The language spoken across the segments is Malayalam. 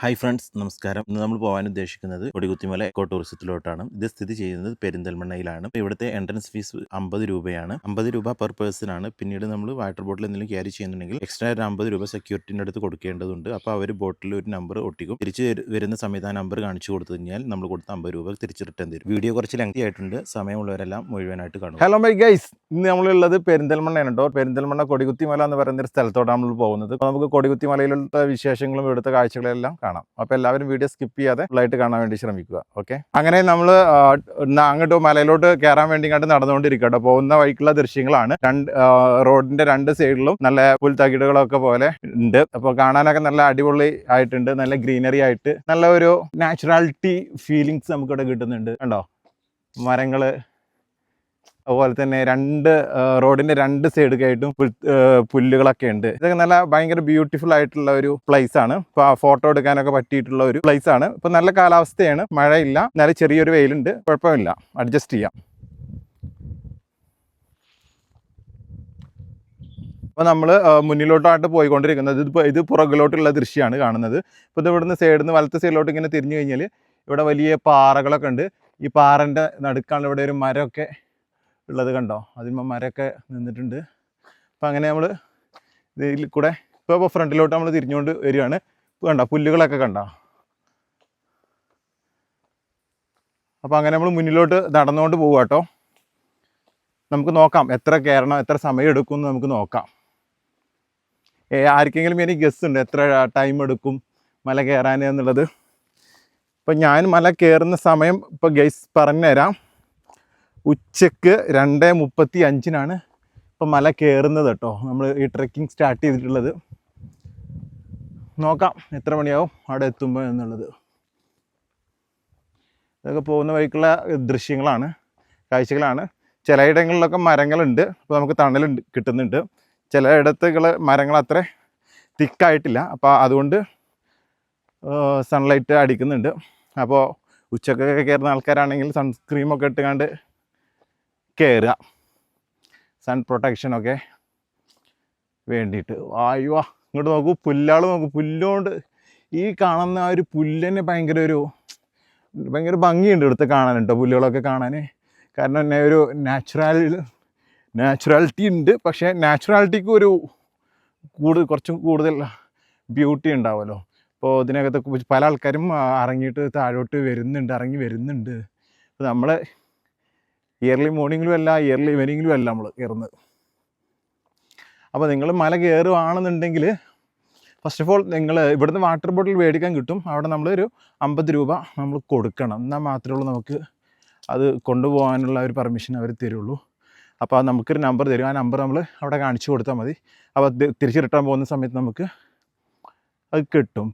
ഹായ് ഫ്രണ്ട്സ്, നമസ്കാരം. ഇന്ന് നമ്മൾ പോകാൻ ഉദ്ദേശിക്കുന്നത് കൊടികുത്തിമല എക്കോ ടൂറിസത്തിലോട്ടാണ്. ഇത് സ്ഥിതി ചെയ്യുന്നത് പെരിന്തൽമണ്ണയിലാണ്. ഇവിടുത്തെ എൻട്രൻസ് ഫീസ് 50 രൂപയാണ്. 50 രൂപ പെർ പേഴ്സൺ ആണ്. പിന്നീട് നമ്മൾ വാട്ടർ ബോട്ടിൽ എന്തെങ്കിലും ക്യാരി ചെയ്യുന്നുണ്ടെങ്കിൽ എക്സ്ട്രാ ഒരു 50 രൂപ സെക്യൂരിറ്റിൻ്റെ അടുത്ത് കൊടുക്കേണ്ടതുണ്ട്. അപ്പോൾ അവർ ബോട്ടിൽ ഒരു നമ്പർ ഒട്ടിക്കും. തിരിച്ച് വരുന്ന സമയത്ത് ആ നമ്പർ കാണിച്ചു കൊടുത്തു കഴിഞ്ഞാൽ നമ്മൾ കൊടുത്ത 50 രൂപ തിരിച്ച് റിട്ടേൺ തരും. വീഡിയോ കുറച്ച് ലെങ്തി ആയിട്ടുണ്ട്. സമയമുള്ളവരെല്ലാം മുഴുവനായിട്ട് കാണും. ഹലോ മൈ ഗൈസ്, ഇന്ന് നമ്മളുള്ളത് പെരിന്തൽമണ്ണയാണ് കേട്ടോ. പെരിന്തൽമണ്ണ കൊടികുത്തിമല എന്ന് പറയുന്ന ഒരു സ്ഥലത്തോട്ടാണ് നമ്മൾ പോകുന്നത്. അപ്പോൾ നമുക്ക് കൊടികുത്തിമലയിലുള്ള വിശേഷങ്ങളും ഇവിടുത്തെ കാഴ്ചകളെല്ലാം കാണാം. അപ്പോൾ എല്ലാവരും വീഡിയോ സ്കിപ്പ് ചെയ്യാതെ ഫുള്ളായിട്ട് കാണാൻ വേണ്ടി ശ്രമിക്കുക. ഓക്കെ, അങ്ങനെ നമ്മൾ അങ്ങോട്ട് മലയിലോട്ട് കയറാൻ വേണ്ടി ഇങ്ങോട്ട് നടന്നുകൊണ്ടിരിക്കുക കേട്ടോ. പോകുന്ന വഴിക്കുള്ള ദൃശ്യങ്ങളാണ്. റോഡിന്റെ രണ്ട് സൈഡിലും നല്ല പുൽത്തകിടുകളൊക്കെ പോലെ ഉണ്ട്. അപ്പോൾ കാണാനൊക്കെ നല്ല അടിപൊളി ആയിട്ടുണ്ട്. നല്ല ഗ്രീനറി ആയിട്ട് നല്ല ഒരു നാച്ചുറാലിറ്റി ഫീലിങ്സ് നമുക്കിവിടെ കിട്ടുന്നുണ്ട്. കണ്ടോ, മരങ്ങള്, അതുപോലെ തന്നെ റോഡിന്റെ രണ്ട് സൈഡൊക്കെയായിട്ടും പുല്ലുകളൊക്കെ ഉണ്ട്. ഇതൊക്കെ നല്ല ഭയങ്കര ബ്യൂട്ടിഫുൾ ആയിട്ടുള്ള ഒരു പ്ലേസ് ആണ്. ഇപ്പൊ ഫോട്ടോ എടുക്കാനൊക്കെ പറ്റിയിട്ടുള്ള ഒരു പ്ലേസ് ആണ്. ഇപ്പൊ നല്ല കാലാവസ്ഥയാണ്, മഴയില്ല, എന്നാലും ചെറിയൊരു വെയിലുണ്ട്, കുഴപ്പമില്ല, അഡ്ജസ്റ്റ് ചെയ്യാം. അപ്പോൾ നമ്മൾ മുന്നിലോട്ടായിട്ട് പോയിക്കൊണ്ടിരിക്കുന്നത് ഇത് പുറകിലോട്ടുള്ള ദൃശ്യമാണ് കാണുന്നത്. ഇപ്പോൾ ഇത് ഇവിടുന്ന് സൈഡിൽ നിന്ന് വലത്തെ സൈഡിലോട്ട് ഇങ്ങനെ തിരിഞ്ഞു കഴിഞ്ഞാൽ ഇവിടെ വലിയ പാറകളൊക്കെ ഉണ്ട്. ഈ പാറൻ്റെ നടുക്കാണ് ഇവിടെ ഒരു മരമൊക്കെ ഉള്ളത്. കണ്ടോ, അതിന്മേൽ മരമൊക്കെ നിന്നിട്ടുണ്ട്. അപ്പം അങ്ങനെ നമ്മൾ ഇതിൽ കൂടെ ഇപ്പോൾ ഫ്രണ്ടിലോട്ട് നമ്മൾ തിരിഞ്ഞുകൊണ്ട് വരികയാണ്. കണ്ടോ, പുല്ലുകളൊക്കെ കണ്ടോ. അപ്പോൾ അങ്ങനെ നമ്മൾ മുന്നിലോട്ട് നടന്നുകൊണ്ട് പോകുക കേട്ടോ. നമുക്ക് നോക്കാം എത്ര കയറണം, എത്ര സമയം എടുക്കും എന്ന് നമുക്ക് നോക്കാം. ആർക്കെങ്കിലും എനിക്ക് ഗസ് ഉണ്ട് എത്ര ടൈം എടുക്കും മല കയറാൻ എന്നുള്ളത്? ഇപ്പം ഞാൻ മല കയറുന്ന സമയം ഇപ്പോൾ ഗൈസ് പറഞ്ഞുതരാം. ഉച്ചക്ക് 2:35 ഇപ്പം മല കയറുന്നത് കേട്ടോ. നമ്മൾ ഈ ട്രെക്കിംഗ് സ്റ്റാർട്ട് ചെയ്തിട്ടുള്ളത്. നോക്കാം എത്ര മണിയാവും അവിടെ എത്തുമ്പോൾ എന്നുള്ളത്. ഇതൊക്കെ പോകുന്ന വഴിക്കുള്ള ദൃശ്യങ്ങളാണ്, കാഴ്ചകളാണ്. ചിലയിടങ്ങളിലൊക്കെ മരങ്ങളുണ്ട്, അപ്പോൾ നമുക്ക് തണൽ കിട്ടുന്നുണ്ട്. ചിലയിടത്തുകൾ മരങ്ങൾ അത്ര തിക്കായിട്ടില്ല, അപ്പോൾ അതുകൊണ്ട് സൺലൈറ്റ് അടിക്കുന്നുണ്ട്. അപ്പോൾ ഉച്ചക്കൊക്കെ കയറുന്ന ആൾക്കാരാണെങ്കിൽ സൺസ്ക്രീമൊക്കെ ഇട്ടുകൊണ്ട് കയറുക, സൺ പ്രൊട്ടക്ഷനൊക്കെ വേണ്ടിയിട്ട്. അയ്യോ, ഇങ്ങോട്ട് നോക്കൂ, പുല്ലാൾ നോക്കൂ. പുല്ലുകൊണ്ട് ഈ കാണുന്ന ആ ഒരു പുല്ലിന് ഭയങ്കര ഭംഗിയുണ്ട് ഇവിടുത്തെ കാണാനുണ്ടോ, പുല്ലുകളൊക്കെ കാണാൻ. കാരണം എന്നെ ഒരു നാച്ചുറാലിറ്റി ഉണ്ട്. പക്ഷേ നാച്ചുറാലിറ്റിക്ക് കുറച്ചും കൂടുതൽ ബ്യൂട്ടി ഉണ്ടാവുമല്ലോ. അപ്പോൾ ഇതിനകത്ത് പല ആൾക്കാരും ഇറങ്ങി വരുന്നുണ്ട്. അപ്പോൾ നമ്മൾ ഇയർലി മോർണിംഗിലും അല്ല, ഇയർലി ഈവനിങ്ങിലും അല്ല നമ്മൾ കയറുന്നത്. അപ്പോൾ നിങ്ങൾ മല കയറുകയാണെന്നുണ്ടെങ്കിൽ ഫസ്റ്റ് ഓഫ് ഓൾ നിങ്ങൾ ഇവിടുന്ന് വാട്ടർ ബോട്ടിൽ മേടിക്കാൻ കിട്ടും. അവിടെ നമ്മളൊരു 50 രൂപ നമ്മൾ കൊടുക്കണം. എന്നാൽ മാത്രമേ ഉള്ളൂ നമുക്ക് അത് കൊണ്ടുപോകാനുള്ള ഒരു പെർമിഷൻ അവർ തരുള്ളൂ. അപ്പോൾ അത് നമുക്കൊരു നമ്പർ തരും. ആ നമ്പർ നമ്മൾ അവിടെ കാണിച്ചു കൊടുത്താൽ മതി. അപ്പോൾ തിരിച്ച് റിട്ടേൺ പോകുന്ന സമയത്ത് നമുക്ക് അത് കിട്ടും.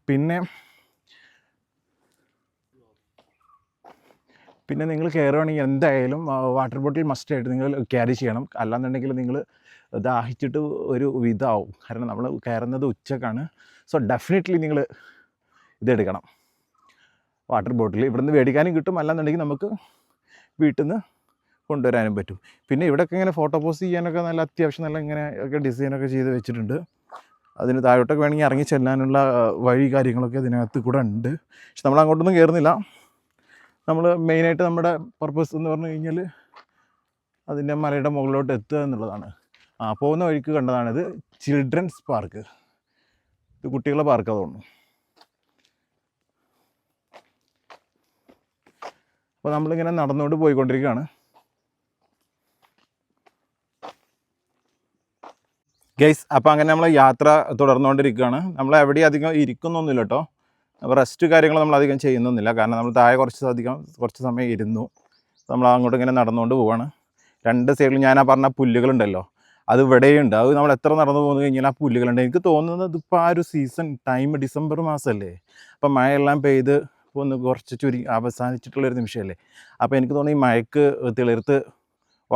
പിന്നെ നിങ്ങൾ കയറുകയാണെങ്കിൽ എന്തായാലും വാട്ടർ ബോട്ടിൽ മസ്റ്റായിട്ട് നിങ്ങൾ ക്യാരി ചെയ്യണം. അല്ലാന്നുണ്ടെങ്കിൽ നിങ്ങൾ ദാഹിച്ചിട്ട് ഒരു വിധമാവും. കാരണം നമ്മൾ കയറുന്നത് ഉച്ചക്കാണ്. സോ ഡെഫിനറ്റ്ലി നിങ്ങൾ ഇതെടുക്കണം, വാട്ടർ ബോട്ടിൽ. ഇവിടുന്ന് മേടിക്കാനും കിട്ടും, അല്ലാന്നുണ്ടെങ്കിൽ നമുക്ക് വീട്ടിൽ നിന്ന് കൊണ്ടുവരാനും പറ്റും. പിന്നെ ഇവിടെയൊക്കെ ഇങ്ങനെ ഫോട്ടോ പോസ്റ്റ് ചെയ്യാനൊക്കെ നല്ല അത്യാവശ്യം നല്ല ഇങ്ങനെയൊക്കെ ഡിസൈനൊക്കെ ചെയ്ത് വെച്ചിട്ടുണ്ട്. അതിന് താഴോട്ടൊക്കെ വേണമെങ്കിൽ ഇറങ്ങി ചെല്ലാനുള്ള വഴി കാര്യങ്ങളൊക്കെ ഇതിനകത്ത് കൂടെ ഉണ്ട്. പക്ഷെ നമ്മൾ അങ്ങോട്ടൊന്നും കയറുന്നില്ല. നമ്മൾ മെയിനായിട്ട് നമ്മുടെ പർപ്പസ് എന്ന് പറഞ്ഞു കഴിഞ്ഞാൽ അതിൻ്റെ മലയുടെ മുകളിലോട്ട് എത്തുക എന്നുള്ളതാണ്. പോകുന്ന വഴിക്ക് കണ്ടതാണിത്, ചിൽഡ്രൻസ് പാർക്ക്. ഇത് കുട്ടികളുടെ പാർക്ക് തോന്നുന്നു. അപ്പോൾ നമ്മളിങ്ങനെ നടന്നുകൊണ്ട് പോയിക്കൊണ്ടിരിക്കുകയാണ്. ഗൈസ്, അപ്പോൾ അങ്ങനെ നമ്മൾ യാത്ര തുടർന്നുകൊണ്ടിരിക്കുകയാണ്. നമ്മൾ എവിടെയും അധികം ഇരിക്കുന്നൊന്നുമില്ല കേട്ടോ. അപ്പോൾ റെസ്റ്റ് കാര്യങ്ങൾ നമ്മൾ അധികം ചെയ്യുന്നൊന്നുമില്ല. കാരണം നമ്മൾ താഴെ കുറച്ച് സമയം ഇരുന്നു. നമ്മൾ അങ്ങോട്ട് ഇങ്ങനെ നടന്നുകൊണ്ട് പോവുകയാണ്. രണ്ട് സൈഡിൽ ഞാൻ പറഞ്ഞ പുല്ലുകളുണ്ടല്ലോ, അത് ഇവിടെയുണ്ട്. അത് നമ്മൾ എത്ര നടന്നു പോകുന്നു കഴിഞ്ഞാൽ ആ പുല്ലുകളുണ്ട്. എനിക്ക് തോന്നുന്നത് ഇപ്പോൾ ആ ഒരു സീസൺ ടൈം ഡിസംബർ മാസമല്ലേ, അപ്പം മഴയെല്ലാം പെയ്ത് ഒന്ന് കുറച്ച് അവസാനിച്ചിട്ടുള്ളൊരു നിമിഷമല്ലേ. അപ്പോൾ എനിക്ക് തോന്നുന്നു ഈ മഴയ്ക്ക് തിളിർത്ത്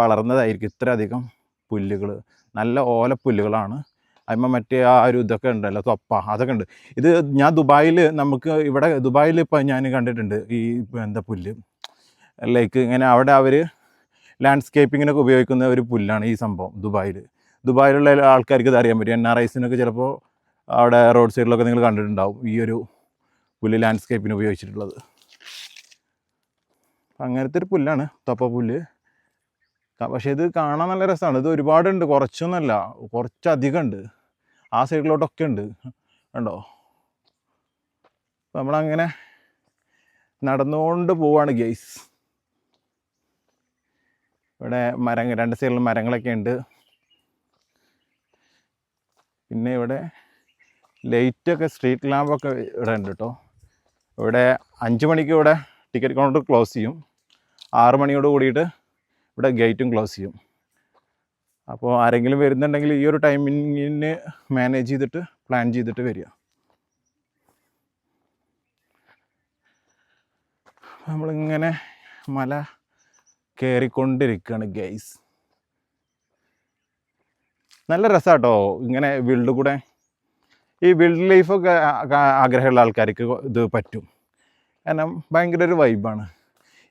വളർന്നതായിരിക്കും ഇത്രയധികം പുല്ലുകൾ. നല്ല ഓലപ്പുല്ലുകളാണ്. അതിന്മേൽ മറ്റേ ആ ഒരു ഇതൊക്കെ ഉണ്ടല്ലോ, തൊപ്പ, അതൊക്കെ ഉണ്ട്. ഇത് ഞാൻ ദുബായിൽ ഇപ്പോൾ ഞാൻ കണ്ടിട്ടുണ്ട് ഈ പുല്ല്, ലൈക്ക് ഇങ്ങനെ അവിടെ അവർ ലാൻഡ്സ്കേപ്പിങ്ങിനൊക്കെ ഉപയോഗിക്കുന്ന ഒരു പുല്ലാണ് ഈ സംഭവം. ദുബായിലുള്ള ആൾക്കാർക്ക് ഇത് അറിയാൻ പറ്റും. NRIസിനൊക്കെ ചിലപ്പോൾ അവിടെ റോഡ് സൈഡിലൊക്കെ നിങ്ങൾ കണ്ടിട്ടുണ്ടാവും ഈ ഒരു പുല്ല് ലാൻഡ്സ്കേപ്പിന് ഉപയോഗിച്ചിട്ടുള്ളത്. അങ്ങനത്തെ ഒരു പുല്ലാണ് തൊപ്പ പുല്ല്. പക്ഷേ ഇത് കാണാൻ നല്ല രസമാണ്. ഇത് ഒരുപാടുണ്ട്, കുറച്ചൊന്നുമല്ല, കുറച്ചധികം ഉണ്ട്. ആ സൈഡിലോട്ടൊക്കെ ഉണ്ട്, കണ്ടോ. നമ്മളങ്ങനെ നടന്നുകൊണ്ട് പോവാണ് ഗൈസ്. ഇവിടെ രണ്ട് സൈഡിലും മരങ്ങളൊക്കെ ഉണ്ട്. പിന്നെ ഇവിടെ ലൈറ്റൊക്കെ, സ്ട്രീറ്റ് ലാമ്പൊക്കെ ഇവിടെ ഉണ്ട് കേട്ടോ. ഇവിടെ 5 മണിക്ക് ഇവിടെ ടിക്കറ്റ് കൗണ്ടർ ക്ലോസ് ചെയ്യും. 6 മണിയോട് കൂടിയിട്ട് ഇവിടെ ഗേറ്റും ക്ലോസ് ചെയ്യും. അപ്പോൾ ആരെങ്കിലും വരുന്നുണ്ടെങ്കിൽ ഈ ഒരു ടൈമിങ്ങിന് മാനേജ് ചെയ്തിട്ട് പ്ലാൻ ചെയ്തിട്ട് വരിക. നമ്മളിങ്ങനെ മല കയറിക്കൊണ്ടിരിക്കുകയാണ് ഗൈസ്. നല്ല രസമാട്ടോ ഇങ്ങനെ വിൽഡ് കൂടെ. ഈ വിൽഡ് ലൈഫൊക്കെ ആഗ്രഹമുള്ള ആൾക്കാർക്ക് ഇത് പറ്റും. കാരണം ഭയങ്കര ഒരു വൈബാണ്.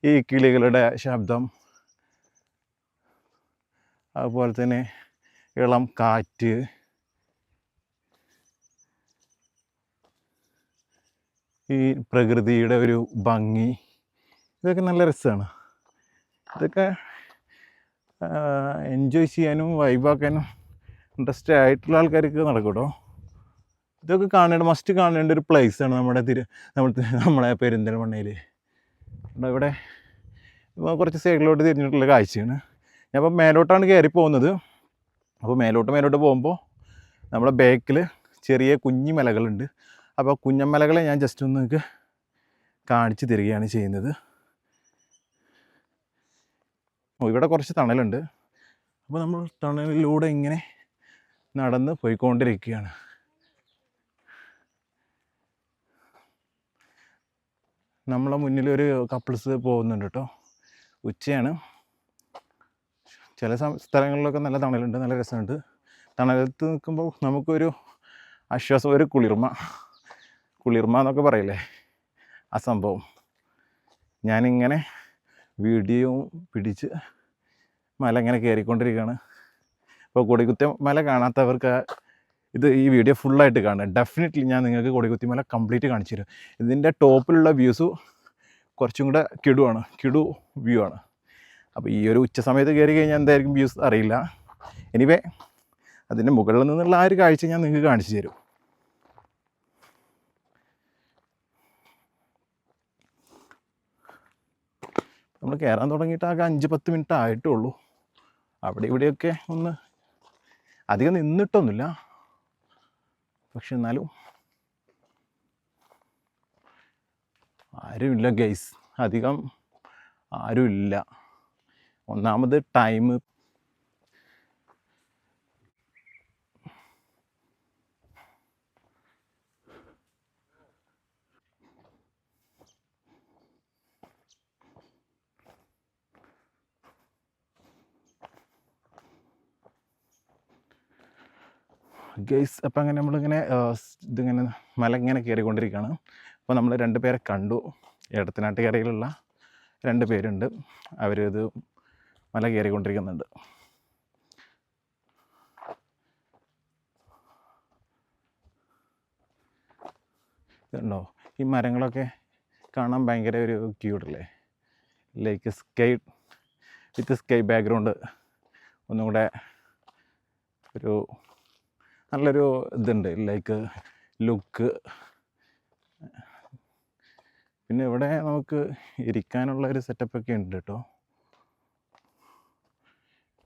ഈ കിളികളുടെ ശബ്ദം, അതുപോലെ തന്നെ ഇളം കാറ്റ്, ഈ പ്രകൃതിയുടെ ഒരു ഭംഗി, ഇതൊക്കെ നല്ല രസമാണ്. ഇതൊക്കെ എൻജോയ് ചെയ്യാനും വൈബാക്കാനും ഇൻട്രസ്റ്റ് ആയിട്ടുള്ള ആൾക്കാർക്ക് നടക്കും കേട്ടോ. ഇതൊക്കെ മസ്റ്റ് കാണേണ്ട ഒരു പ്ലേസാണ് നമ്മളെ പെരിന്തൽമണ്ണയിൽ. ഇവിടെ കുറച്ച് സൈഡിലോട്ട് തിരിഞ്ഞിട്ടുള്ള കാഴ്ചയാണ്. ഞാൻ അപ്പോൾ മേലോട്ടാണ് കയറി പോകുന്നത്. അപ്പോൾ മേലോട്ട് പോകുമ്പോൾ നമ്മുടെ ബാക്കിൽ ചെറിയ കുഞ്ഞു മലകളുണ്ട്. അപ്പോൾ കുഞ്ഞമലകളെ ഞാൻ ജസ്റ്റ് ഒന്ന് നിങ്ങൾക്ക് കാണിച്ചു തരികയാണ് ചെയ്യുന്നത്. ഇവിടെ കുറച്ച് തണലുണ്ട്. അപ്പോൾ നമ്മൾ തണലിലൂടെ ഇങ്ങനെ നടന്ന് പോയിക്കൊണ്ടിരിക്കുകയാണ്. നമ്മളെ മുന്നിലൊരു കപ്പിൾസ് പോകുന്നുണ്ട് കേട്ടോ. ഉച്ചയാണ്. ചില സ്ഥലങ്ങളിലൊക്കെ നല്ല തണലുണ്ട്, നല്ല രസമുണ്ട്. തണലത്ത് നിൽക്കുമ്പോൾ നമുക്കൊരു ആശ്വാസം, ഒരു കുളിർമ എന്നൊക്കെ പറയില്ലേ, ആ സംഭവം. ഞാനിങ്ങനെ വീഡിയോ പിടിച്ച് മല ഇങ്ങനെ കയറിക്കൊണ്ടിരിക്കുകയാണ്. അപ്പോൾ കൊടികുത്തി മല കാണാത്തവർക്ക് ഈ വീഡിയോ ഫുള്ളായിട്ട് കാണുക. ഡെഫിനറ്റ്ലി ഞാൻ നിങ്ങൾക്ക് കൊടികുത്തി മല കംപ്ലീറ്റ് കാണിച്ചു തരും. ഇതിൻ്റെ ടോപ്പിലുള്ള വ്യൂസ് കുറച്ചും കൂടെ കിടു വ്യൂ ആണ്. അപ്പോൾ ഈ ഒരു ഉച്ച സമയത്ത് കയറി കഴിഞ്ഞാൽ എന്തായിരിക്കും വ്യൂസ് അറിയില്ല. എനിവേ അതിൻ്റെ മുകളിൽ നിന്നുള്ള ആ ഒരു കാഴ്ച ഞാൻ നിങ്ങൾക്ക് കാണിച്ചു തരും. നമ്മൾ കയറാൻ തുടങ്ങിയിട്ട് ആകെ 5-10 മിനിറ്റ് ആയിട്ടുള്ളൂ. അവിടെ ഇവിടെയൊക്കെ ഒന്ന് അധികം നിന്നിട്ടൊന്നുമില്ല, പക്ഷെ എന്നാലും ആരുമില്ല ഗൈസ്, അധികം ആരുമില്ല. ഒന്നാമത് ടൈം. ഗൈസ് അപ്പോൾ അങ്ങനെ ഇതിങ്ങനെ മല ഇങ്ങനെ കയറിക്കൊണ്ടിരിക്കുകയാണ്. അപ്പോൾ നമ്മൾ 2 പേരെ കണ്ടു. എടത്തനാട്ടുകരയിലുള്ള 2 പേരുണ്ട്. അവരിത് മല കയറിക്കൊണ്ടിരിക്കുന്നുണ്ട്. ഇതുണ്ടോ, ഈ മരങ്ങളൊക്കെ കാണാൻ ഭയങ്കര ഒരു ക്യൂട്ടല്ലേ. ലൈക്ക് സ്കൈ ബാക്ക്ഗ്രൗണ്ട് ഒന്നും കൂടെ ഒരു നല്ലൊരു ഇതുണ്ട്, ലൈക്ക് ലുക്ക്. പിന്നെ ഇവിടെ നമുക്ക് ഇരിക്കാനുള്ള ഒരു സെറ്റപ്പൊക്കെ ഉണ്ട് കേട്ടോ.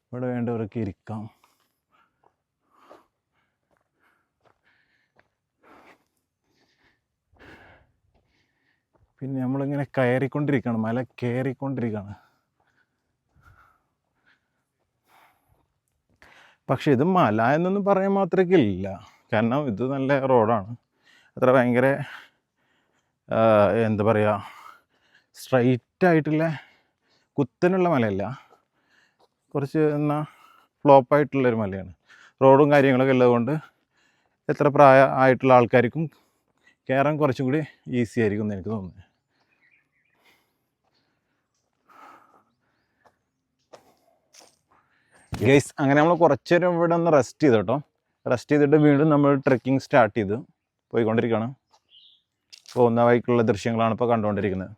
ഇവിടെ വേണ്ടവർക്ക് ഇരിക്കാം. പിന്നെ നമ്മളിങ്ങനെ കയറിക്കൊണ്ടിരിക്കുകയാണ്, മല കയറിക്കൊണ്ടിരിക്കുകയാണ്. പക്ഷെ ഇത് മല എന്നൊന്നും പറയാൻ മാത്രമേ ഇല്ല. കാരണം ഇത് നല്ല റോഡാണ്. അത്ര ഭയങ്കര എന്താ പറയുക, സ്ട്രൈറ്റ് ആയിട്ടുള്ള കുത്തനുള്ള മലയല്ല, കുറച്ച് ഫ്ലോപ്പായിട്ടുള്ളൊരു മലയാണ്. റോഡും കാര്യങ്ങളൊക്കെ ഉള്ളതുകൊണ്ട് എത്ര ആയിട്ടുള്ള ആൾക്കാർക്കും കയറാൻ കുറച്ചും കൂടി ഈസി ആയിരിക്കും എന്ന് എനിക്ക് തോന്നുന്നത്. ഗൈസ് അങ്ങനെ നമ്മൾ കുറച്ച് നേരം ഇവിടെ ഒന്ന് റെസ്റ്റ് ചെയ്തു കേട്ടോ. റെസ്റ്റ് ചെയ്തിട്ട് വീണ്ടും നമ്മൾ ട്രെക്കിംഗ് സ്റ്റാർട്ട് ചെയ്ത് പോയിക്കൊണ്ടിരിക്കുകയാണ്. പോകുന്ന വഴിക്കുള്ള ദൃശ്യങ്ങളാണ് ഇപ്പോൾ കണ്ടുകൊണ്ടിരിക്കുന്നത്.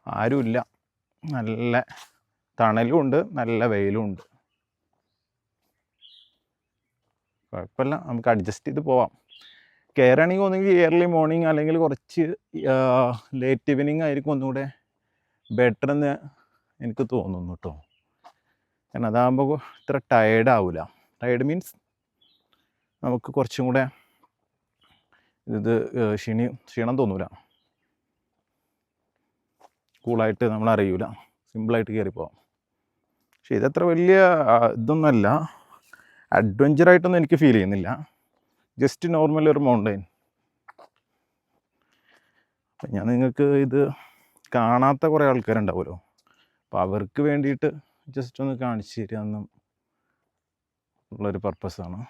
ആരുമില്ല, നല്ല തണലും ഉണ്ട്, നല്ല വെയിലും ഉണ്ട്. കുഴപ്പമില്ല, നമുക്ക് അഡ്ജസ്റ്റ് ചെയ്ത് പോവാം. കയറുകയാണെങ്കിൽ ഒന്നെങ്കിൽ ഏർലി മോർണിംഗ് അല്ലെങ്കിൽ കുറച്ച് ലേറ്റ് ഈവനിങ് ആയിരിക്കും ഒന്നുകൂടെ ബെറ്റർ എന്ന് എനിക്ക് തോന്നുന്നു കേട്ടോ. കാരണം അതാകുമ്പോൾ ഇത്ര ടയേർഡ് ആവില്ല. ടയേർഡ് മീൻസ് നമുക്ക് കുറച്ചും കൂടെ ഇത് ക്ഷീണം തോന്നൂല, കൂളായിട്ട് നമ്മൾ അറിയൂല, സിമ്പിളായിട്ട് കയറിപ്പോവാം. പക്ഷെ ഇതത്ര വലിയ ഇതൊന്നുമല്ല, അഡ്വഞ്ചറായിട്ടൊന്നും എനിക്ക് ഫീൽ ചെയ്യുന്നില്ല. ജസ്റ്റ് നോർമൽ ഒരു മൗണ്ടൈൻ. അപ്പം ഞാൻ നിങ്ങൾക്ക് ഇത് കാണാത്ത കുറേ ആൾക്കാരുണ്ടാവുമല്ലോ, അപ്പോൾ അവർക്ക് വേണ്ടിയിട്ട് ജസ്റ്റ് ഒന്ന് കാണിച്ചു തരിക എന്നും ഉള്ളൊരു പർപ്പസാണ്.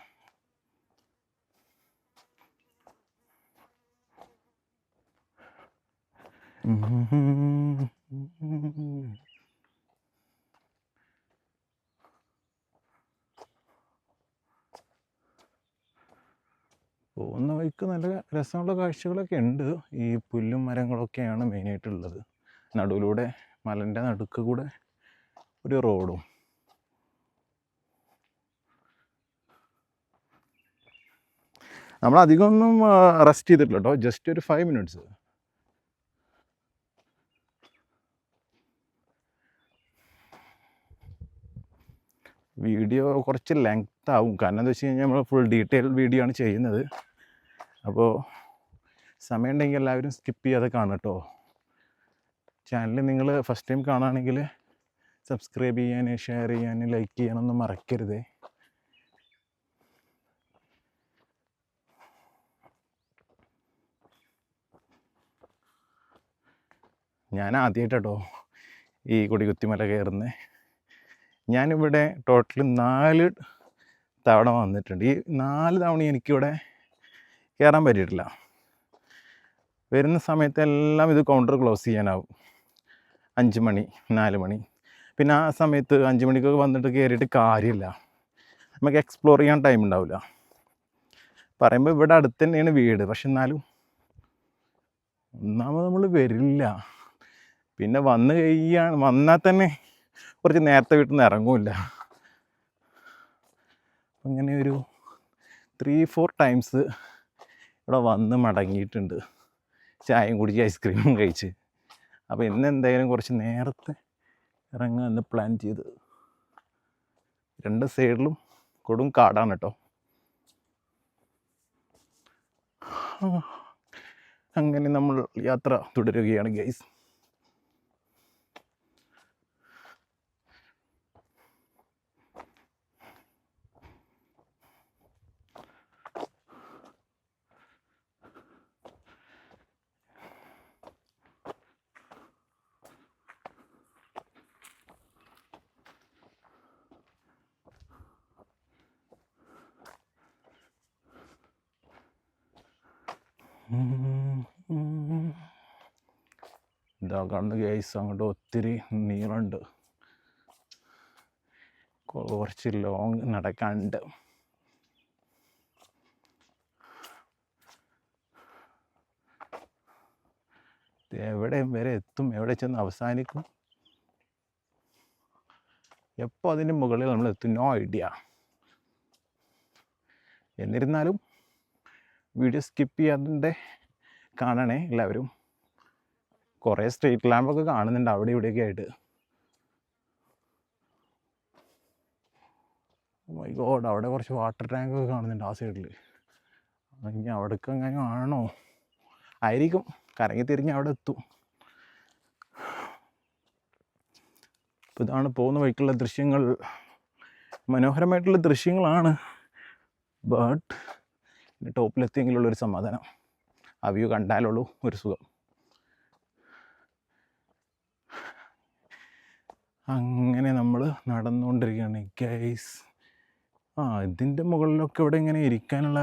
പോകുന്ന വഴിക്ക് നല്ല രസമുള്ള കാഴ്ചകളൊക്കെ ഉണ്ട്. ഈ പുല്ലും മരങ്ങളൊക്കെയാണ് മെയിനായിട്ടുള്ളത്. നടുവിലൂടെ മലൻ്റെ നടുക്ക് കൂടെ ഒരു റോഡും. നമ്മൾ അധികമൊന്നും റെസ്റ്റ് ചെയ്തിട്ടില്ല കേട്ടോ, ജസ്റ്റ് ഒരു 5 മിനിറ്റ്സ്. വീഡിയോ കുറച്ച് ലെങ്ത് ആവും, കാരണം എന്താ വെച്ച് കഴിഞ്ഞാൽ നമ്മൾ ഫുൾ ഡീറ്റെയിൽ വീഡിയോ ആണ് ചെയ്യുന്നത്. അപ്പോൾ സമയം ഉണ്ടെങ്കിൽ എല്ലാവരും സ്കിപ്പ് ചെയ്യാതെ കാണും കേട്ടോ. ചാനൽ നിങ്ങൾ ഫസ്റ്റ് ടൈം കാണുകയാണെങ്കിൽ സബ്സ്ക്രൈബ് ചെയ്യാൻ, ഷെയർ ചെയ്യാൻ, ലൈക്ക് ചെയ്യാനൊന്നും മറക്കരുത്. ഞാൻ ആദ്യമായിട്ടോ ഈ കൊടികുത്തിമല കയറുന്നത്. ഞാനിവിടെ ടോട്ടൽ 4 തവണ വന്നിട്ടുണ്ട്. ഈ 4 തവണ എനിക്കിവിടെ കയറാൻ പറ്റിയിട്ടില്ല. വരുന്ന സമയത്തെല്ലാം ഇത് കൗണ്ടർ ക്ലോസ് ചെയ്യാനാവും. 5 മണി, 4 മണി. പിന്നെ ആ സമയത്ത് 5 മണിക്കൊക്കെ വന്നിട്ട് കയറിയിട്ട് കാര്യമില്ല, നമുക്ക് എക്സ്പ്ലോർ ചെയ്യാൻ ടൈം ഉണ്ടാവില്ല. പറയുമ്പോൾ ഇവിടെ അടുത്ത് തന്നെയാണ് വീട്, പക്ഷെ എന്നാലും ഒന്നാമത് നമ്മൾ വരില്ല. പിന്നെ വന്നാൽ തന്നെ കുറച്ച് നേരത്തെ വീട്ടിൽ നിന്ന് ഇറങ്ങില്ല. അങ്ങനെ ഒരു 3-4 ടൈംസ് ഇവിടെ വന്ന് മടങ്ങിയിട്ടുണ്ട്, ചായയും കുടിച്ച് ഐസ്ക്രീമും കഴിച്ച്. അപ്പോൾ ഇന്ന് എന്തായാലും കുറച്ച് നേരത്തെ ഇറങ്ങാമെന്ന് പ്ലാൻ ചെയ്ത്. 2 സൈഡിലും കൊടും കാടാണ് കേട്ടോ. അങ്ങനെ നമ്മൾ യാത്ര തുടരുകയാണ് ഗൈസ്. ഇതാ കണ്ട് ഗൈസ്, അങ്ങോട്ട് ഒത്തിരി നീളമുണ്ട്, കുറച്ച് ലോങ് നടക്കാനുണ്ട്. എവിടെ വരെ എത്തും, എവിടെ ചെന്ന് അവസാനിക്കും, എപ്പോൾ അതിൻ്റെ മുകളിൽ നമ്മൾ എത്തും, നോ ഐഡിയ. എന്നിരുന്നാലും വീഡിയോ സ്കിപ്പ് ചെയ്യാതെ കാണണേ എല്ലാവരും. കുറേ സ്ട്രീറ്റ് ലാമ്പൊക്കെ കാണുന്നുണ്ട് അവിടെ ഇവിടെയൊക്കെ ആയിട്ട്. മൈ ഗോഡ്, അവിടെ കുറച്ച് വാട്ടർ ടാങ്കൊക്കെ കാണുന്നുണ്ട് ആ സൈഡിൽ. ഇനി അവിടേക്ക് എങ്ങനെ ആണോ ആയിരിക്കും, കറങ്ങി തിരിഞ്ഞ് അവിടെ എത്തും. അപ്പോൾ ഇതാണ് പോകുന്ന വഴിക്കുള്ള ദൃശ്യങ്ങൾ. മനോഹരമായിട്ടുള്ള ദൃശ്യങ്ങളാണ്, ബട്ട് ടോപ്പിലെത്തിയെങ്കിലുള്ളൊരു സമാധാനം, ആ വ്യൂ കണ്ടാലുള്ളൂ ഒരു സുഖം. അങ്ങനെ നമ്മൾ നടന്നുകൊണ്ടിരിക്കുകയാണ് ഗൈസ്. ഇതിൻ്റെ മുകളിലൊക്കെ ഇവിടെ ഇങ്ങനെ ഇരിക്കാനുള്ള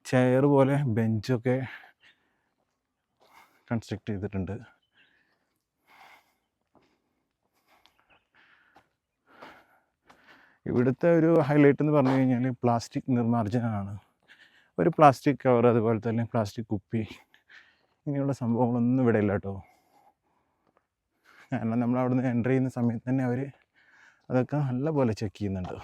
ചെയർ പോലെ ബെഞ്ചൊക്കെ കൺസ്ട്രക്ട് ചെയ്തിട്ടുണ്ട്. ഇവിടുത്തെ ഒരു ഹൈലൈറ്റ് എന്ന് പറഞ്ഞു കഴിഞ്ഞാൽ പ്ലാസ്റ്റിക് നിർമ്മാർജ്ജനമാണ്. ഒരു പ്ലാസ്റ്റിക് കവർ, അതുപോലെ തന്നെ പ്ലാസ്റ്റിക് കുപ്പി, ഇങ്ങനെയുള്ള സംഭവങ്ങളൊന്നും ഇവിടെ ഇല്ല കേട്ടോ. കാരണം നമ്മൾ അവിടെ നിന്ന് എൻ്റർ ചെയ്യുന്ന സമയത്ത് തന്നെ അവർ അതൊക്കെ നല്ല പോലെ ചെക്ക് ചെയ്യുന്നുണ്ട്.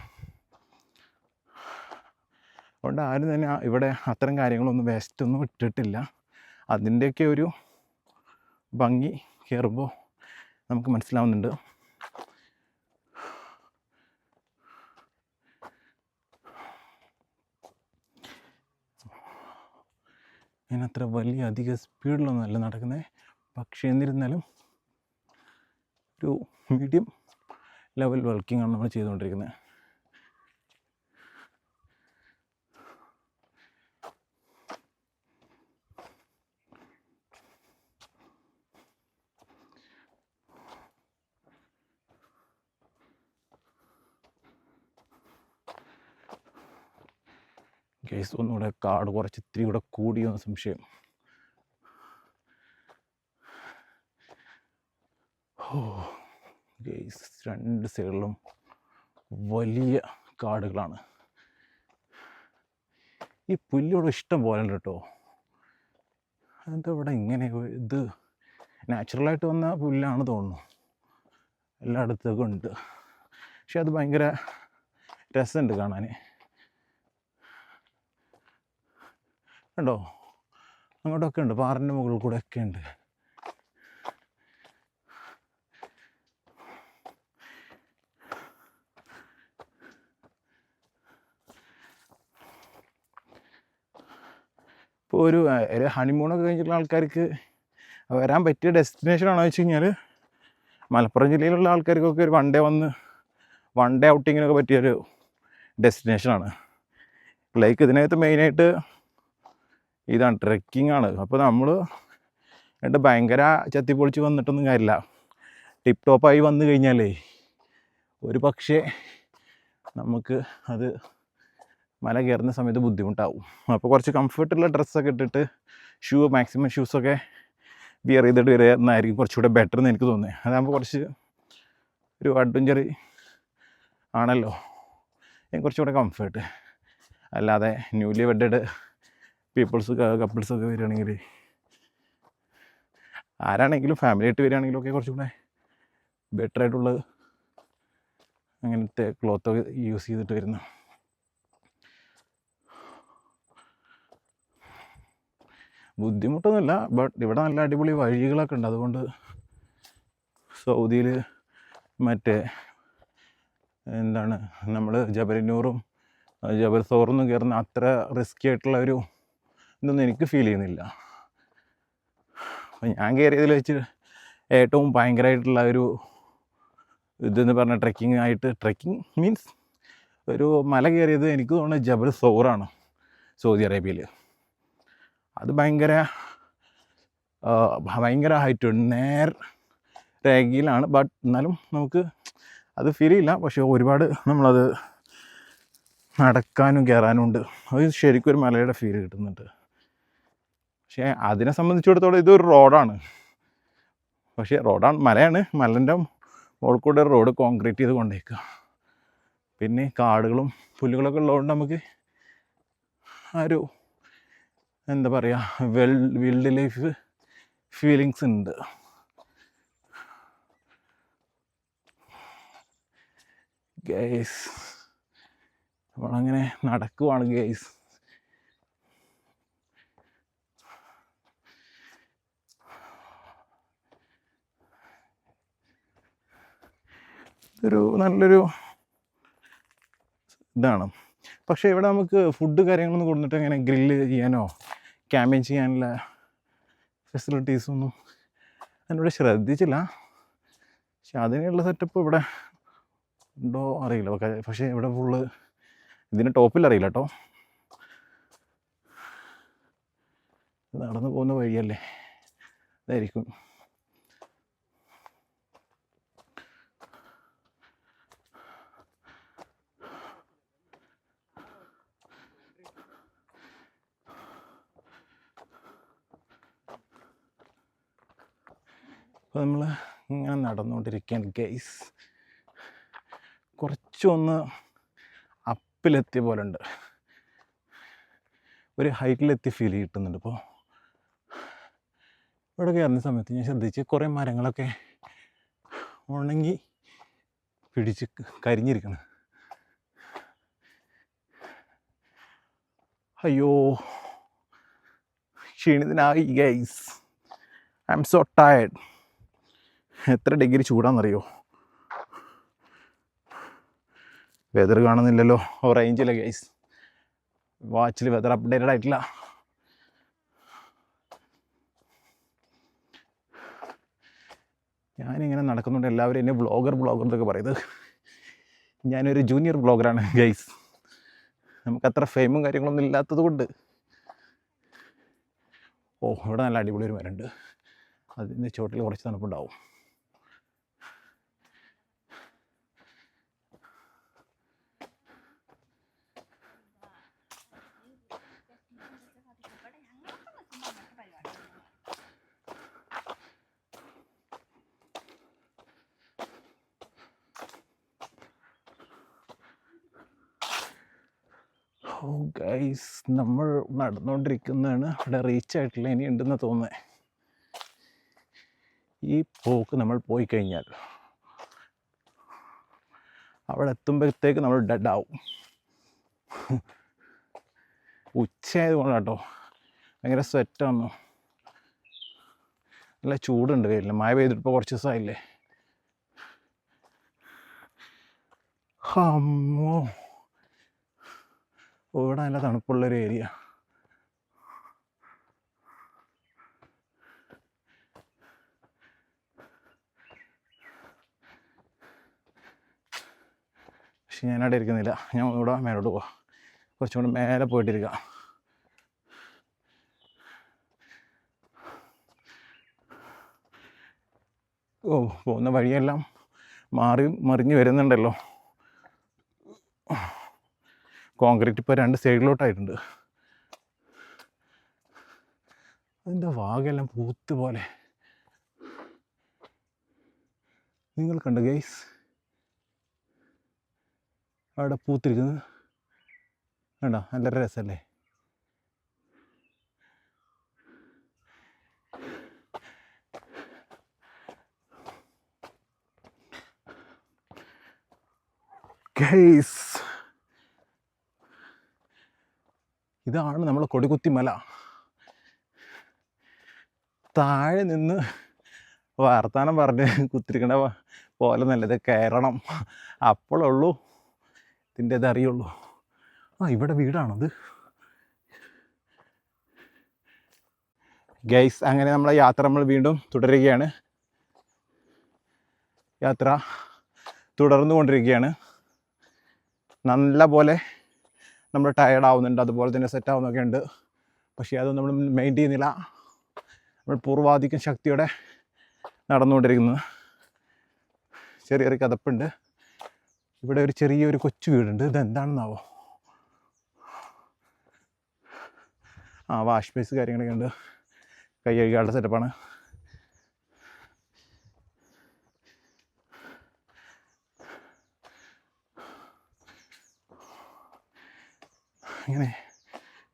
അതുകൊണ്ട് ആരും തന്നെ ഇവിടെ അത്തരം കാര്യങ്ങളൊന്നും വേസ്റ്റൊന്നും ഇട്ടിട്ടില്ല. അതിൻ്റെയൊക്കെ ഒരു ഭംഗി കയറുമ്പോൾ നമുക്ക് മനസ്സിലാവുന്നുണ്ട്. ഞാൻ അത്ര വലിയ അധിക സ്പീഡിലൊന്നുമല്ല നടക്കുന്നത്, പക്ഷേ എന്നിരുന്നാലും ഒരു മീഡിയം ലെവൽ വർക്കിംഗ് ആണ് നമ്മൾ ചെയ്തുകൊണ്ടിരിക്കുന്നത്. കേസ് ഒന്നുകൂടെ കാട് കുറച്ച് ഇത്തിരി കൂടെ കൂടിയോ എന്ന് സംശയം. കേസ് രണ്ട് സൈഡിലും വലിയ കാടുകളാണ്. ഈ പുല്ലിവിടെ ഇഷ്ടം പോലെ ഉണ്ട് കേട്ടോ. എന്താ ഇവിടെ ഇങ്ങനെ? ഇത് നാച്ചുറലായിട്ട് വന്ന പുല്ലാണ് തോന്നുന്നു, എല്ലായിടത്തൊക്കെ ഉണ്ട്. പക്ഷെ അത് ഭയങ്കര രസമുണ്ട് കാണാൻ. കണ്ടോ, അങ്ങോട്ടൊക്കെ ഉണ്ട്, പാറിൻ്റെ മുകളിൽ കൂടെ ഒക്കെ ഉണ്ട്. ഇപ്പോൾ ഒരു ഹണിമൂണൊക്കെ കഴിഞ്ഞിട്ടുള്ള ആൾക്കാർക്ക് വരാൻ പറ്റിയ ഡെസ്റ്റിനേഷൻ ആണോ വെച്ച് കഴിഞ്ഞാൽ മലപ്പുറം ജില്ലയിലുള്ള ആൾക്കാർക്കൊക്കെ ഒരു വൺ ഡേ ഔട്ടിങ്ങിനൊക്കെ പറ്റിയൊരു ഡെസ്റ്റിനേഷനാണ്. ലൈക്ക് ഇതിനകത്ത് മെയിനായിട്ട് ഇതാണ്, ട്രെക്കിംഗ് ആണ്. അപ്പോൾ നമ്മൾ എന്നിട്ട് ഭയങ്കര ചത്തിപ്പൊളിച്ച് വന്നിട്ടൊന്നും കാര്യമില്ല. ടിപ്പ് ടോപ്പായി വന്നു കഴിഞ്ഞാലേ ഒരു പക്ഷേ നമുക്ക് അത് മല കയറുന്ന സമയത്ത് ബുദ്ധിമുട്ടാവും. അപ്പോൾ കുറച്ച് കംഫർട്ടുള്ള ഡ്രസ്സൊക്കെ ഇട്ടിട്ട് മാക്സിമം ഷൂസൊക്കെ വിയർ ചെയ്തിട്ട് വരിക എന്നായിരിക്കും കുറച്ചുകൂടെ ബെറ്റർ എന്ന് എനിക്ക് തോന്നുന്നത്. അതാകുമ്പോൾ കുറച്ച് ഒരു അഡ്വഞ്ചർ ആണല്ലോ, കുറച്ചുകൂടെ കംഫർട്ട്. അല്ലാതെ ന്യൂലി വെഡഡ് കപ്പിൾസൊക്കെ വരികയാണെങ്കിൽ, ആരാണെങ്കിലും ഫാമിലി ആയിട്ട് വരികയാണെങ്കിലും ഒക്കെ കുറച്ചുകൂടെ ബെറ്ററായിട്ടുള്ളത് അങ്ങനത്തെ ക്ലോത്തൊക്കെ യൂസ് ചെയ്തിട്ട് വരുന്നു. ബുദ്ധിമുട്ടൊന്നുമില്ല, ബട്ട് ഇവിടെ നല്ല അടിപൊളി വഴികളൊക്കെ ഉണ്ട്. അതുകൊണ്ട് സൗദിയിൽ മറ്റേ എന്താണ് നമ്മൾ ജബലിനൂറും ജബൽ സോറൊന്നും കയറുന്ന അത്ര റിസ്കി ആയിട്ടുള്ള ഒരു ഇതൊന്നും എനിക്ക് ഫീൽ ചെയ്യുന്നില്ല. അപ്പം ഞാൻ കയറിയതിൽ വെച്ച് ഏറ്റവും ഭയങ്കരമായിട്ടുള്ള ഒരു ഇതെന്ന് പറഞ്ഞാൽ ട്രെക്കിംഗ് മീൻസ് ഒരു മല കയറിയത് എനിക്ക് തോന്നുന്നത് ജബൽ സൗറാണ് സൗദി അറേബ്യയിൽ. അത് ഭയങ്കര ഹൈറ്റ് രേഖയിലാണ്, ബട്ട് എന്നാലും നമുക്ക് അത് ഫീൽ ചെയ്യില്ല. പക്ഷേ ഒരുപാട് നമ്മളത് നടക്കാനും കയറാനും ഉണ്ട്. അത് ശരിക്കും ഒരു മലയുടെ ഫീൽ കിട്ടുന്നുണ്ട്. പക്ഷേ അതിനെ സംബന്ധിച്ചിടത്തോളം ഇതൊരു റോഡാണ്. പക്ഷേ മലയാണ്, മലൻ്റെ മുകളിൽ കൂടെ റോഡ് കോൺക്രീറ്റ് ചെയ്ത് കൊണ്ടേക്കുക. പിന്നെ കാടുകളും പുല്ലുകളൊക്കെ ഉള്ളതുകൊണ്ട് നമുക്ക് ആ ഒരു എന്താ പറയുക വൈൽഡ് ലൈഫ് ഫീലിങ്സ് ഉണ്ട്. ഗൈസ് നമ്മളങ്ങനെ നടക്കുവാണ് ഗൈസ്. ഇതൊരു നല്ലൊരു ഇതാണ്. പക്ഷേ ഇവിടെ നമുക്ക് ഫുഡ് കാര്യങ്ങളൊന്നും കൊടുത്തിട്ട് അങ്ങനെ ഗ്രില്ല് ചെയ്യാനോ ക്യാമ്പിങ് ചെയ്യാനുള്ള ഫെസിലിറ്റീസൊന്നും ഞാനിവിടെ ശ്രദ്ധിച്ചില്ല. പക്ഷെ അതിനുള്ള സെറ്റപ്പ് ഇവിടെ ഉണ്ടോ അറിയില്ല. പക്ഷേ ഇവിടെ ഫുള്ള് ഇതിന് ടോപ്പിൽ അറിയില്ല കേട്ടോ. നടന്നു പോകുന്ന വഴിയല്ലേ, അതായിരിക്കും. അപ്പോൾ നമ്മൾ ഇങ്ങനെ നടന്നുകൊണ്ടിരിക്കുകയാണ് ഗൈസ്. കുറച്ചൊന്ന് ടോപ്പിലെത്തിയ പോലെ ഉണ്ട്, ഒരു ഹൈറ്റിലെത്തിയ ഫീൽ കിട്ടുന്നുണ്ട്. ഇപ്പോൾ ഇവിടെ കയറുന്ന സമയത്ത് ഞാൻ ശ്രദ്ധിച്ച് കുറേ മരങ്ങളൊക്കെ ഉണങ്ങി പിടിച്ച് കരിഞ്ഞിരിക്കണം. അയ്യോ ക്ഷീണിതനായി guys, I'm so tired. എത്ര ഡിഗ്രി ചൂടാണെന്നറിയോ? വെതർ കാണുന്നില്ലല്ലോ, റേഞ്ചില്ല ഗൈസ്, വാച്ചിൽ വെതർ അപ്ഡേറ്റഡ് ആയിട്ടില്ല. ഞാനിങ്ങനെ നടക്കുന്നുണ്ട്, എല്ലാവരും എന്നെ ബ്ലോഗർ എന്നൊക്കെ പറയുന്നത്. ഞാനൊരു ജൂനിയർ ബ്ലോഗറാണ് ഗൈസ്, നമുക്കത്ര ഫെയിമും കാര്യങ്ങളൊന്നും ഇല്ലാത്തത് കൊണ്ട്. ഓ ഇവിടെ നല്ല അടിപൊളി ഒരു മരമുണ്ട്, അതിൻ്റെ ചോട്ടിൽ കുറച്ച് തണുപ്പുണ്ടാവും. ഓ ഗൈസ്, നമ്മൾ നടന്നുകൊണ്ടിരിക്കുന്നതാണ്, അവിടെ റീച്ച് ആയിട്ടില്ല, ഇനി ഉണ്ടെന്ന് തോന്നുന്നത്. ഈ പോക്ക് നമ്മൾ പോയി കഴിഞ്ഞാൽ അവിടെ എത്തുമ്പോഴത്തേക്ക് നമ്മൾ ഡെഡ് ആവും. ഉച്ചയായതുകൊണ്ട് കേട്ടോ, ഭയങ്കര സ്വെറ്റാന്നു, നല്ല ചൂടുണ്ട് വെയിലിന്. മഴ പെയ്തിട്ടിപ്പോൾ കുറച്ച് ദിവസമായില്ലേ. അമ്മോ, ഇവിടെ നല്ല തണുപ്പുള്ളൊരു ഏരിയ. പക്ഷെ ഞാനവിടെ ഇരിക്കുന്നില്ല, ഞാൻ ഇവിടെ മേലോട്ട് പോവാം, കുറച്ചും കൂടെ മേലെ പോയിട്ടിരിക്കാം. ഓ പോകുന്ന വഴിയെല്ലാം മറിഞ്ഞ് വരുന്നുണ്ടല്ലോ. കോൺക്രീറ്റ് ഇപ്പോൾ 2 സൈഡിലോട്ടായിട്ടുണ്ട്. അതിൻ്റെ വാഗെല്ലാം പൂത്ത് പോലെ നിങ്ങൾ കണ്ടു ഗൈസ്, അവിടെ പൂത്തിരിക്കുന്നത് വേണ്ട, നല്ല രസമല്ലേ. ഗൈസ്, ഇതാണ് നമ്മൾ കൊടികുത്തി മല. താഴെ നിന്ന് വർത്താനം പറഞ്ഞ് കുത്തിരിക്കണ പോലെ നല്ലത് കയറണം, അപ്പോഴുള്ളൂ ഇതിൻ്റെ ഇതറിയുള്ളൂ. ആ ഇവിടെ വീടാണത് ഗൈസ്. അങ്ങനെ നമ്മളെ യാത്ര നമ്മൾ വീണ്ടും തുടരുകയാണ്, യാത്ര തുടർന്നു കൊണ്ടിരിക്കുകയാണ്. നല്ല പോലെ നമ്മൾ ടയേർഡ് ആവുന്നുണ്ട്, അതുപോലെ തന്നെ സെറ്റ് ആവുന്നൊക്കെ ഉണ്ട്. പക്ഷേ അതൊന്നും നമ്മൾ മെയിൻറ്റെയിൻ ചെയ്യുന്നില്ല, നമ്മൾ പൂർവാധികം ശക്തിയോടെ നടന്നുകൊണ്ടിരിക്കുന്നത്. ചെറിയൊരു കതപ്പുണ്ട്. ഇവിടെ ഒരു ചെറിയൊരു കൊച്ചു വീടുണ്ട്, ഇതെന്താണെന്നാവോ. ആ വാഷ് ബേസ് കാര്യങ്ങളൊക്കെ ഉണ്ട്, കൈ കഴുകാനുള്ള സെറ്റപ്പാണ്. അങ്ങനെ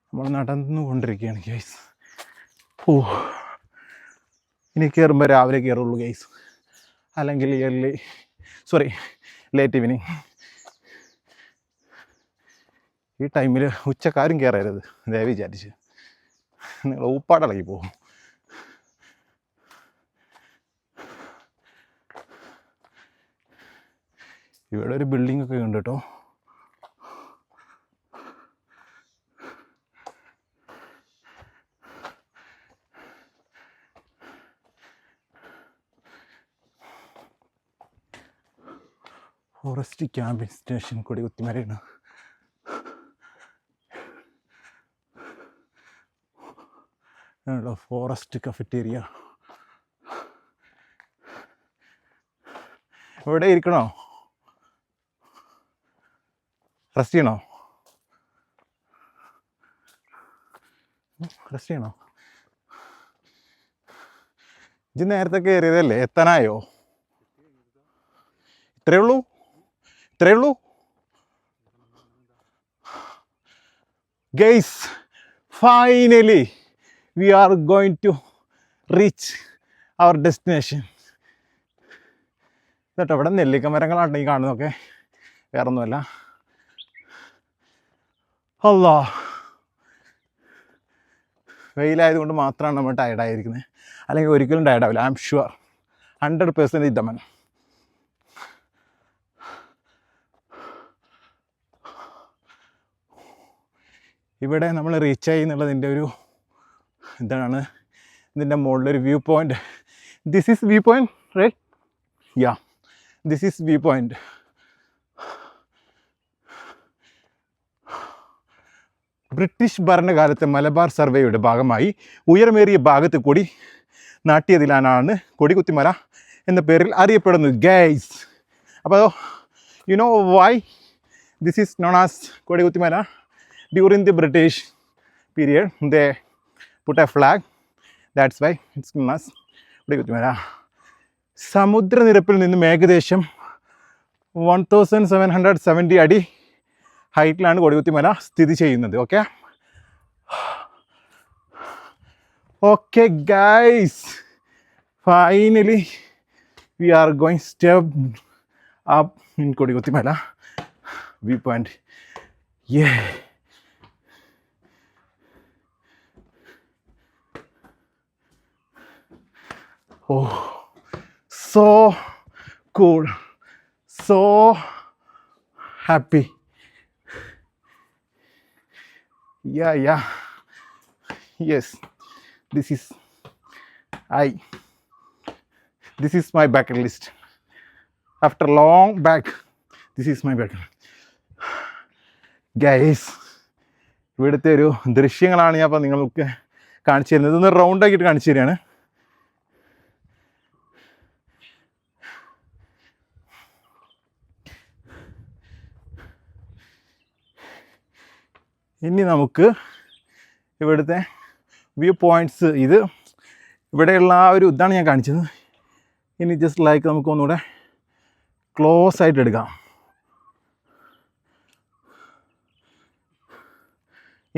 നമ്മൾ നടന്നു കൊണ്ടിരിക്കുകയാണ് ഗൈസ്. ഓ ഇനി കയറുമ്പോൾ രാവിലെ കയറുള്ളൂ ഗൈസ്, അല്ലെങ്കിൽ ലേറ്റ് ഈവനിങ്. ഈ ടൈമിൽ ഉച്ചക്കാരും കയറരുത് ദയവ് വിചാരിച്ച്, നിങ്ങൾ ഊപ്പാടിളകി പോകും. ഇവിടെ ഒരു ബിൽഡിംഗ് ഒക്കെ ഉണ്ട് കേട്ടോ. ഫോറസ്റ്റ് ക്യാമ്പിംഗ് സ്റ്റേഷൻ കൊടികുത്തിമലയാണ്. Forest cafeteria. ഇവിടെ ഇരിക്കണോ, റെസ്റ്റ് ചെയ്യണോ? ഇത് നേരത്തെ കയറിയതല്ലേ, എത്താനായോ? ഇത്രയേ ഉള്ളൂ? Guys finally we are going to reach our destination. കേട്ടോ ഇവിടെ നെല്ലിക്ക മരങ്ങളാണ് ഈ കാണുന്നതൊക്കെ, വേറെ ഒന്നുമല്ല. അല്ലാ, വെയിലായതുകൊണ്ട് മാത്രമാണ് നമ്മൾ ടയർഡായിരിക്കുന്നത്, അല്ലെങ്കിൽ ഒരിക്കലും ടയർഡാവില്ല. ഐ എം ഷുവർ 100% ഇതമൻ. ഇവിടെ നമ്മൾ റീച്ചായി എന്നുള്ളതിൻ്റെ ഒരു ഇതാണ്. ഇതിൻ്റെ മുകളിലൊരു view point. This is view point right? Yeah, this is view point. British ഭരണകാലത്തെ മലബാർ സർവേയുടെ ഭാഗമായി ഉയരമേറിയ ഭാഗത്ത് കൂടി നാട്ടിയതിലാണ് കൊടികുത്തിമല എന്ന പേരിൽ അറിയപ്പെടുന്നത്. ഗൈസ്, അപ്പോൾ you know why this is known as Kodikuthimala? During the British period, they put a flag. That's why it's known as Kodikuthimala. സമുദ്രനിരപ്പിൽ നിന്നും ഏകദേശം 1770 അടി ഹൈറ്റിലാണ് കൊടികുത്തിമല സ്ഥിതി ചെയ്യുന്നത്. Okay okay guys, finally we are going step up in Kodikuthimala view point. Yeah. Oh, so cool, so happy. Yeah, yes, this is my bucket list. After long back, this is my bucket list. Guys, ഇവിടുത്തെ ഒരു ദൃശ്യങ്ങളാണ് ഞാൻ അപ്പോൾ നിങ്ങൾക്ക് കാണിച്ചു തരുന്നത്. ഇതൊന്ന് റൗണ്ടാക്കിയിട്ട് കാണിച്ചു തരികയാണ്. ഇനി നമുക്ക് ഇവിടുത്തെ വ്യൂ പോയിൻറ്റ്സ്, ഇത് ഇവിടെയുള്ള ആ ഒരു ഇതാണ് ഞാൻ കാണിച്ചത്. ഇനി ജസ്റ്റ് ലൈക്ക് നമുക്ക് ഒന്നുകൂടെ ക്ലോസ് ആയിട്ട് എടുക്കാം.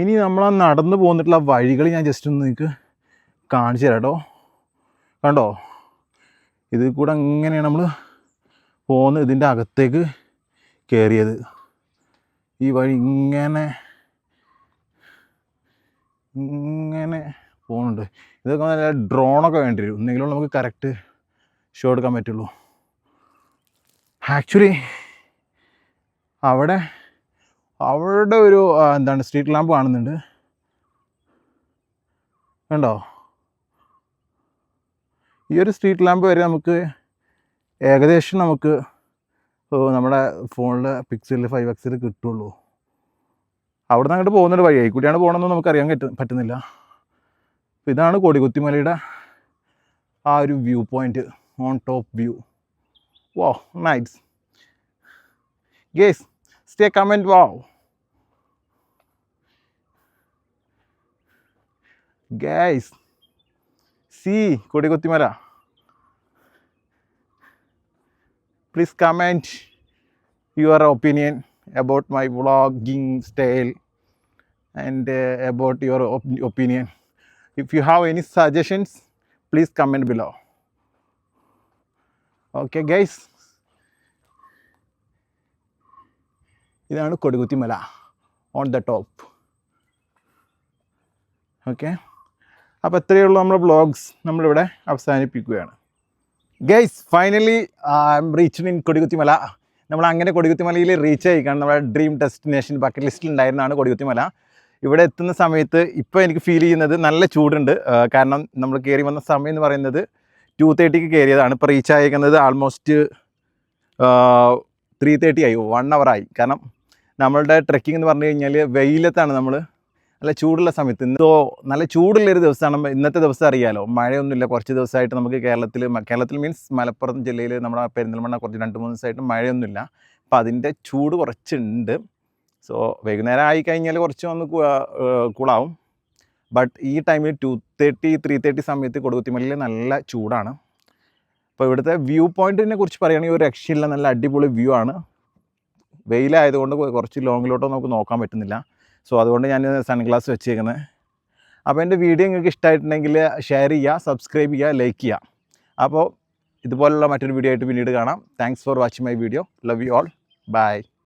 ഇനി നമ്മൾ നടന്നു പോന്നിട്ടുള്ള വഴികൾ ഞാൻ ജസ്റ്റ് ഒന്ന് നിങ്ങൾക്ക് കാണിച്ചു തരാം കേട്ടോ. കണ്ടോ, ഇത് കൂടെ അങ്ങനെയാണ് നമ്മൾ പോകുന്നത്. ഇതിൻ്റെ അകത്തേക്ക് കയറിയത് ഈ വഴി ഇങ്ങനെ പോകുന്നുണ്ട്. ഇതൊക്കെ നല്ല ഡ്രോണൊക്കെ വേണ്ടി വരും, എന്തെങ്കിലും നമുക്ക് കറക്റ്റ് ഷോ എടുക്കാൻ പറ്റുള്ളൂ. ആക്ച്വലി അവിടെ ഒരു എന്താണ് സ്ട്രീറ്റ് ലാമ്പ് കാണുന്നുണ്ട്, കണ്ടോ? ഈ ഒരു സ്ട്രീറ്റ് ലാമ്പ് വരെ നമുക്ക് ഏകദേശം നമുക്ക് നമ്മുടെ ഫോണിൽ പിക്സലിൽ 5x കിട്ടുള്ളൂ. അവിടെ നിന്ന് അങ്ങോട്ട് പോകുന്നൊരു വഴി, ആയിക്കൂടിയാണ് പോകണമെന്ന് നമുക്കറിയാൻ പറ്റുന്നില്ല. അപ്പോൾ ഇതാണ് കൊടികുത്തിമലയുടെ ആ ഒരു view point, on top view. Wow, nice. Guys, stay comment wow. Guys, see Kodikutimala. Please comment your opinion about my vlogging style and about your opinion. If you have any suggestions, please comment below. Okay guys, ഇതാണ് Kodikuthimala on the top. Okay, അപ്പോൾ ഇത്രയേ ഉള്ളൂ നമ്മുടെ വ്ളോഗ്സ്. നമ്മളിവിടെ അവസാനിപ്പിക്കുകയാണ്. Guys, finally I M reached in Kodikuthimala. നമ്മൾ അങ്ങനെ കൊടികുത്തിമലയിൽ റീച്ച് ആയിക്കാണ്. നമ്മുടെ ഡ്രീം ഡെസ്റ്റിനേഷൻ ബക്കറ്റ് ലിസ്റ്റിൽ ഉണ്ടായിരുന്നതാണ് കൊടികുത്തിമല. ഇവിടെ എത്തുന്ന സമയത്ത് ഇപ്പോൾ എനിക്ക് ഫീൽ ചെയ്യുന്നത് നല്ല ചൂടുണ്ട്. കാരണം നമ്മൾ കയറി വന്ന സമയം എന്ന് പറയുന്നത് 2:30 കയറിയതാണ്. ഇപ്പോൾ റീച്ച് ആയിരിക്കുന്നത് ആൾമോസ്റ്റ് 3:30 ആയി, 1 hour ആയി. കാരണം നമ്മളുടെ ട്രെക്കിംഗ് എന്ന് പറഞ്ഞു കഴിഞ്ഞാൽ വെയിലത്താണ്, നമ്മൾ നല്ല ചൂടുള്ള സമയത്ത്. നല്ല ചൂടുള്ളൊരു ദിവസമാണ് ഇന്നത്തെ ദിവസം. അറിയാലോ, മഴയൊന്നുമില്ല. കുറച്ച് ദിവസമായിട്ട് നമുക്ക് കേരളത്തിൽ മീൻസ് മലപ്പുറം ജില്ലയിൽ നമ്മുടെ പെരിന്തൽമണ്ണ കുറച്ച് 2-3 ദിവസമായിട്ട് മഴയൊന്നുമില്ല. അപ്പോൾ അതിൻ്റെ ചൂട് കുറച്ചുണ്ട്. സോ വൈകുന്നേരം ആയിക്കഴിഞ്ഞാൽ കുറച്ച് ഒന്ന് കൂളാവും. ബട്ട് ഈ ടൈമിൽ 2:30, 3:30 സമയത്ത് കൊടുകുത്തിമലയിൽ നല്ല ചൂടാണ്. അപ്പോൾ ഇവിടുത്തെ വ്യൂ പോയിൻറ്റിനെ കുറിച്ച് പറയുകയാണെങ്കിൽ ഒരു രക്ഷയില്ല, നല്ല അടിപൊളി വ്യൂ ആണ്. വെയിലായതുകൊണ്ട് കുറച്ച് ലോങ്ങിലോട്ടോ നമുക്ക് നോക്കാൻ പറ്റുന്നില്ല. സോ അതുകൊണ്ട് ഞാൻ സൺഗ്ലാസ് വെച്ചേക്കുന്നത്. അപ്പോൾ എൻ്റെ വീഡിയോ നിങ്ങൾക്ക് ഇഷ്ടമായിട്ടുണ്ടെങ്കിൽ ഷെയർ ചെയ്യുക, സബ്സ്ക്രൈബ് ചെയ്യുക, ലൈക്ക് ചെയ്യുക. അപ്പോൾ ഇതുപോലുള്ള മറ്റൊരു വീഡിയോ ആയിട്ട് പിന്നീട് കാണാം. Thanks for watching my video. Love you all. By.